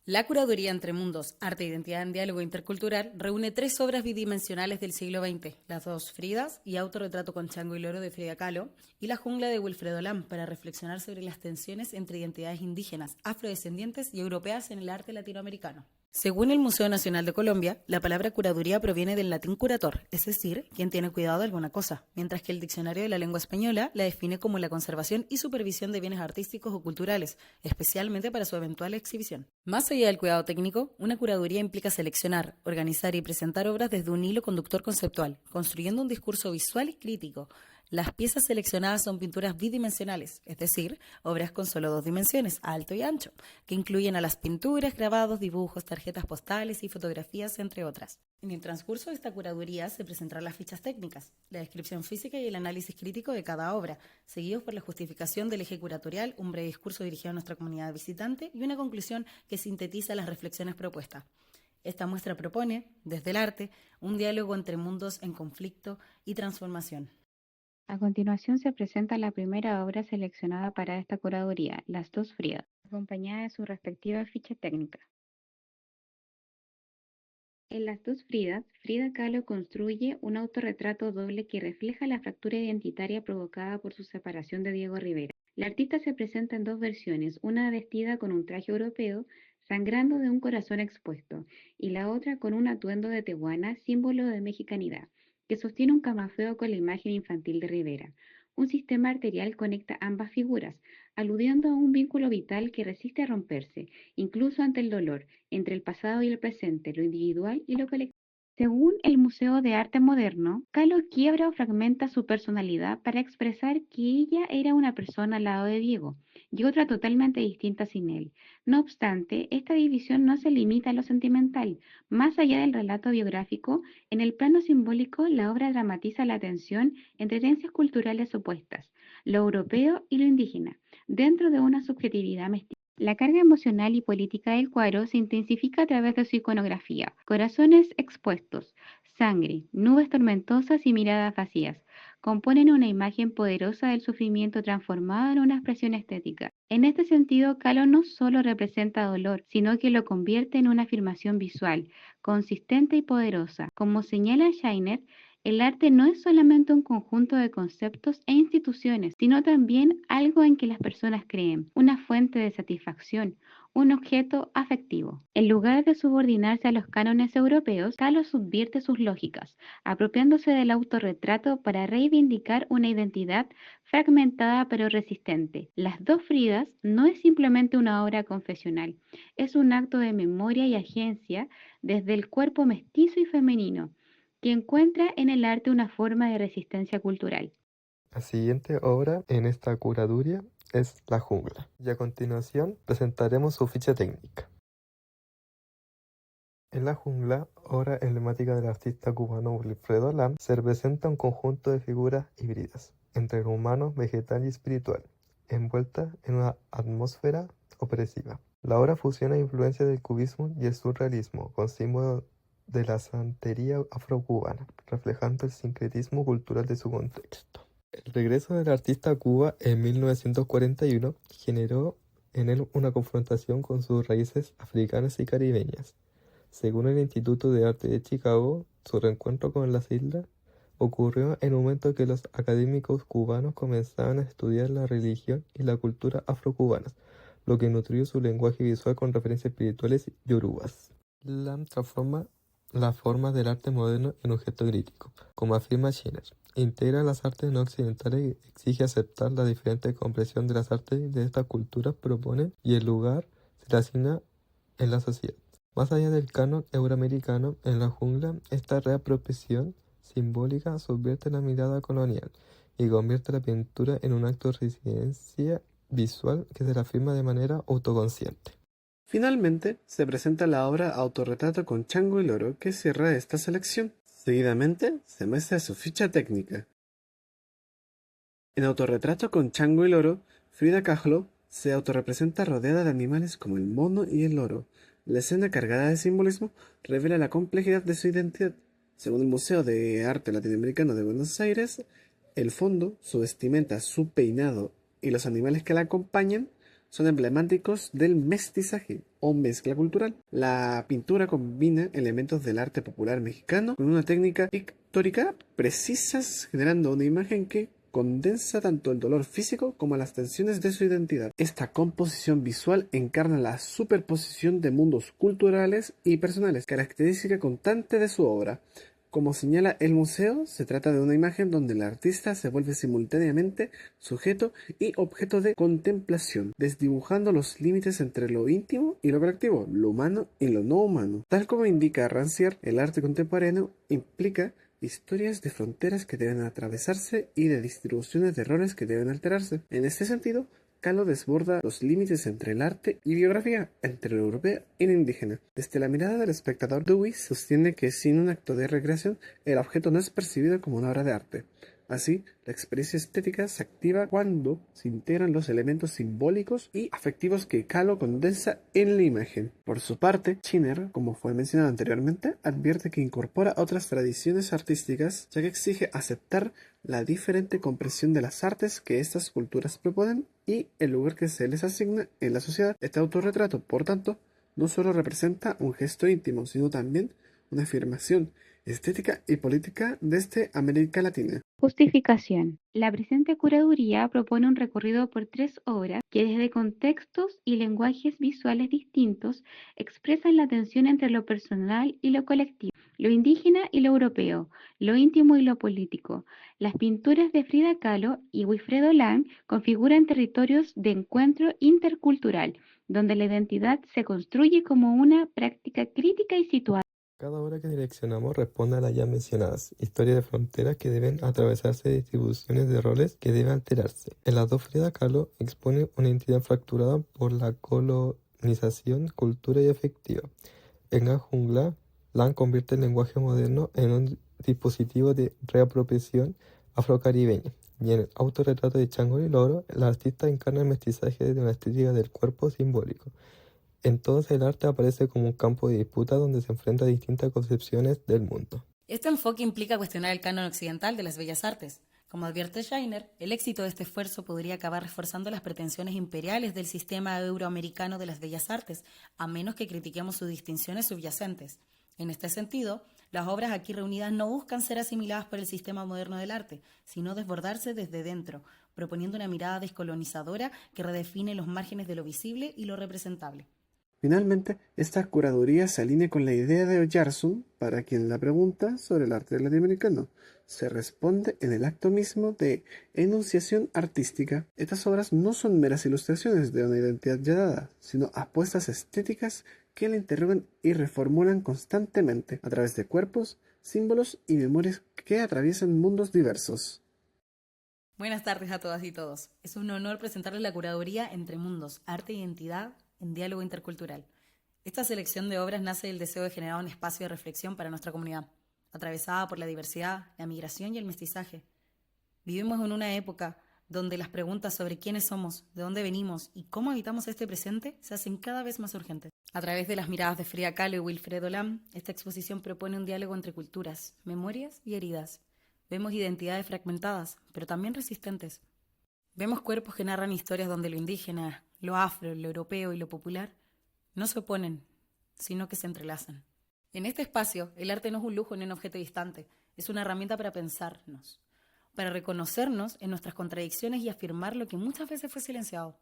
La curaduría Entre Mundos, Arte e Identidad en Diálogo Intercultural reúne 3 obras bidimensionales del siglo XX, Las dos Fridas y Autorretrato con Chango y Loro de Frida Kahlo, y La jungla de Wilfredo Lam, para reflexionar sobre las tensiones entre identidades indígenas, afrodescendientes y europeas en el arte latinoamericano. Según el Museo Nacional de Colombia, la palabra curaduría proviene del latín curator, es decir, quien tiene cuidado de alguna cosa, mientras que el Diccionario de la Lengua Española la define como la conservación y supervisión de bienes artísticos o culturales, especialmente para su eventual exhibición. Más allá del cuidado técnico, una curaduría implica seleccionar, organizar y presentar obras desde un hilo conductor conceptual, construyendo un discurso visual y crítico. Las piezas seleccionadas son pinturas bidimensionales, es decir, obras con solo 2 dimensiones, alto y ancho, que incluyen a las pinturas, grabados, dibujos, tarjetas postales y fotografías, entre otras. En el transcurso de esta curaduría se presentarán las fichas técnicas, la descripción física y el análisis crítico de cada obra, seguidos por la justificación del eje curatorial, un breve discurso dirigido a nuestra comunidad visitante y una conclusión que sintetiza las reflexiones propuestas. Esta muestra propone, desde el arte, un diálogo entre mundos en conflicto y transformación. A continuación se presenta la primera obra seleccionada para esta curaduría, Las dos Fridas, acompañada de su respectiva ficha técnica. En Las dos Fridas, Frida Kahlo construye un autorretrato doble que refleja la fractura identitaria provocada por su separación de Diego Rivera. La artista se presenta en 2 versiones, una vestida con un traje europeo, sangrando de un corazón expuesto, y la otra con un atuendo de tehuana, símbolo de mexicanidad, que sostiene un camafeo con la imagen infantil de Rivera. Un sistema arterial conecta ambas figuras, aludiendo a un vínculo vital que resiste a romperse, incluso ante el dolor, entre el pasado y el presente, lo individual y lo colectivo. Según el Museo de Arte Moderno, Kahlo quiebra o fragmenta su personalidad para expresar que ella era una persona al lado de Diego y otra totalmente distinta sin él. No obstante, esta división no se limita a lo sentimental. Más allá del relato biográfico, en el plano simbólico, la obra dramatiza la tensión entre herencias culturales opuestas, lo europeo y lo indígena, dentro de una subjetividad mestiza. La carga emocional y política del cuadro se intensifica a través de su iconografía: corazones expuestos, sangre, nubes tormentosas y miradas vacías componen una imagen poderosa del sufrimiento transformado en una expresión estética. En este sentido, Kahlo no solo representa dolor, sino que lo convierte en una afirmación visual, consistente y poderosa. Como señala Scheiner, el arte no es solamente un conjunto de conceptos e instituciones, sino también algo en que las personas creen, una fuente de satisfacción, un objeto afectivo. En lugar de subordinarse a los cánones europeos, Kahlo subvierte sus lógicas, apropiándose del autorretrato para reivindicar una identidad fragmentada pero resistente. Las dos Fridas no es simplemente una obra confesional, es un acto de memoria y agencia desde el cuerpo mestizo y femenino, que encuentra en el arte una forma de resistencia cultural. La siguiente obra en esta curaduría es La jungla, y a continuación presentaremos su ficha técnica. En La jungla, obra emblemática del artista cubano Wilfredo Lam, se representa un conjunto de figuras híbridas entre lo humano, vegetal y espiritual, envueltas en una atmósfera opresiva. La obra fusiona influencias del cubismo y el surrealismo con símbolos de la santería afrocubana, reflejando el sincretismo cultural de su contexto. El regreso del artista a Cuba en 1941 generó en él una confrontación con sus raíces africanas y caribeñas. Según el Instituto de Arte de Chicago, su reencuentro con las islas ocurrió en un momento que los académicos cubanos comenzaban a estudiar la religión y la cultura afrocubanas, lo que nutrió su lenguaje visual con referencias espirituales yorubas. Lam transforma las formas del arte moderno en un gesto crítico, como afirma Schiller. Integra las artes no occidentales y exige aceptar la diferente comprensión de las artes de estas culturas proponen y el lugar se le asigna en la sociedad. Más allá del canon euroamericano, en La jungla, esta reapropiación simbólica subvierte la mirada colonial y convierte la pintura en un acto de resistencia visual que se reafirma de manera autoconsciente. Finalmente, se presenta la obra Autorretrato con Chango y Loro, que cierra esta selección. Seguidamente, se muestra su ficha técnica. En Autorretrato con Chango y Loro, Frida Kahlo se autorrepresenta rodeada de animales como el mono y el loro. La escena, cargada de simbolismo, revela la complejidad de su identidad. Según el Museo de Arte Latinoamericano de Buenos Aires, el fondo, su vestimenta, su peinado y los animales que la acompañan son emblemáticos del mestizaje o mezcla cultural. La pintura combina elementos del arte popular mexicano con una técnica pictórica precisas, generando una imagen que condensa tanto el dolor físico como las tensiones de su identidad. Esta composición visual encarna la superposición de mundos culturales y personales, característica constante de su obra. Como señala el museo, se trata de una imagen donde el artista se vuelve simultáneamente sujeto y objeto de contemplación, desdibujando los límites entre lo íntimo y lo colectivo, lo humano y lo no humano. Tal como indica Rancière, el arte contemporáneo implica historias de fronteras que deben atravesarse y de distribuciones de roles que deben alterarse. En este sentido, Kahlo desborda los límites entre el arte y biografía, entre lo europeo y lo indígena. Desde la mirada del espectador, Dewey sostiene que sin un acto de recreación, el objeto no es percibido como una obra de arte. Así, la experiencia estética se activa cuando se integran los elementos simbólicos y afectivos que Kahlo condensa en la imagen. Por su parte, Schiner, como fue mencionado anteriormente, advierte que incorpora otras tradiciones artísticas, ya que exige aceptar la diferente comprensión de las artes que estas culturas proponen y el lugar que se les asigna en la sociedad. Este autorretrato, por tanto, no solo representa un gesto íntimo, sino también una afirmación estética y política desde América Latina. Justificación. La presente curaduría propone un recorrido por 3 obras que desde contextos y lenguajes visuales distintos expresan la tensión entre lo personal y lo colectivo, lo indígena y lo europeo, lo íntimo y lo político. Las pinturas de Frida Kahlo y Wilfredo Lang configuran territorios de encuentro intercultural, donde la identidad se construye como una práctica crítica y situada. Cada obra que direccionamos responde a las ya mencionadas historias de fronteras que deben atravesarse y distribuciones de roles que deben alterarse. En las dos, Frida Kahlo expone una identidad fracturada por la colonización, cultura y afectiva. En La Jungla, Lang convierte el lenguaje moderno en un dispositivo de reapropiación afrocaribeña. Y en el autorretrato de Chango y Loro, el artista encarna el mestizaje de una estética del cuerpo simbólico. Entonces el arte aparece como un campo de disputa donde se enfrenta distintas concepciones del mundo. Este enfoque implica cuestionar el canon occidental de las bellas artes. Como advierte Scheiner, el éxito de este esfuerzo podría acabar reforzando las pretensiones imperiales del sistema euroamericano de las bellas artes, a menos que critiquemos sus distinciones subyacentes. En este sentido, las obras aquí reunidas no buscan ser asimiladas por el sistema moderno del arte, sino desbordarse desde dentro, proponiendo una mirada descolonizadora que redefine los márgenes de lo visible y lo representable. Finalmente, esta curaduría se alinea con la idea de Oyarzún, para quien la pregunta sobre el arte latinoamericano se responde en el acto mismo de enunciación artística. Estas obras no son meras ilustraciones de una identidad ya dada, sino apuestas estéticas que la interrogan y reformulan constantemente a través de cuerpos, símbolos y memorias que atraviesan mundos diversos. Buenas tardes a todas y todos. Es un honor presentarles la curaduría Entre Mundos, Arte e Identidad en Diálogo Intercultural. Esta selección de obras nace del deseo de generar un espacio de reflexión para nuestra comunidad, atravesada por la diversidad, la migración y el mestizaje. Vivimos en una época donde las preguntas sobre quiénes somos, de dónde venimos y cómo habitamos este presente se hacen cada vez más urgentes. A través de las miradas de Frida Kahlo y Wilfredo Lam, esta exposición propone un diálogo entre culturas, memorias y heridas. Vemos identidades fragmentadas, pero también resistentes. Vemos cuerpos que narran historias donde lo indígena, lo afro, lo europeo y lo popular no se oponen, sino que se entrelazan. En este espacio, el arte no es un lujo ni un objeto distante, es una herramienta para pensarnos, para reconocernos en nuestras contradicciones y afirmar lo que muchas veces fue silenciado.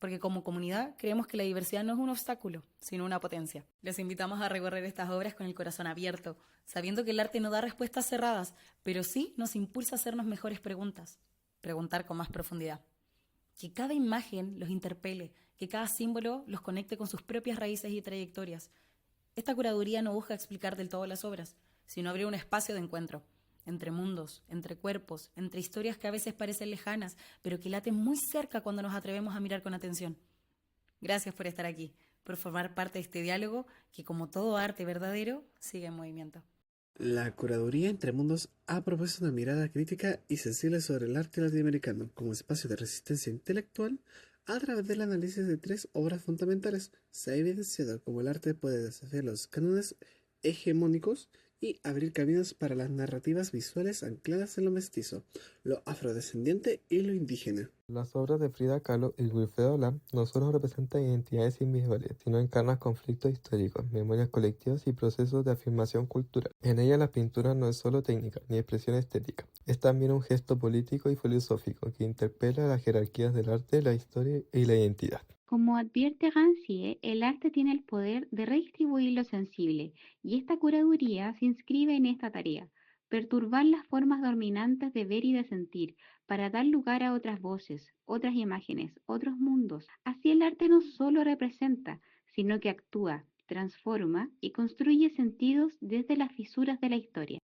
Porque como comunidad creemos que la diversidad no es un obstáculo, sino una potencia. Les invitamos a recorrer estas obras con el corazón abierto, sabiendo que el arte no da respuestas cerradas, pero sí nos impulsa a hacernos mejores preguntas, preguntar con más profundidad. Que cada imagen los interpele, que cada símbolo los conecte con sus propias raíces y trayectorias. Esta curaduría no busca explicar del todo las obras, sino abrir un espacio de encuentro, entre mundos, entre cuerpos, entre historias que a veces parecen lejanas, pero que laten muy cerca cuando nos atrevemos a mirar con atención. Gracias por estar aquí, por formar parte de este diálogo que, como todo arte verdadero, sigue en movimiento. La curaduría Entre Mundos ha propuesto una mirada crítica y sensible sobre el arte latinoamericano como espacio de resistencia intelectual. A través del análisis de 3 obras fundamentales, se ha evidenciado cómo el arte puede desafiar los cánones hegemónicos y abrir caminos para las narrativas visuales ancladas en lo mestizo, lo afrodescendiente y lo indígena. Las obras de Frida Kahlo y Wilfredo Lam no solo representan identidades individuales, sino encarnan conflictos históricos, memorias colectivas y procesos de afirmación cultural. En ella la pintura no es solo técnica ni expresión estética, es también un gesto político y filosófico que interpela las jerarquías del arte, la historia y la identidad. Como advierte Rancière, el arte tiene el poder de redistribuir lo sensible, y esta curaduría se inscribe en esta tarea, perturbar las formas dominantes de ver y de sentir, para dar lugar a otras voces, otras imágenes, otros mundos. Así el arte no solo representa, sino que actúa, transforma y construye sentidos desde las fisuras de la historia.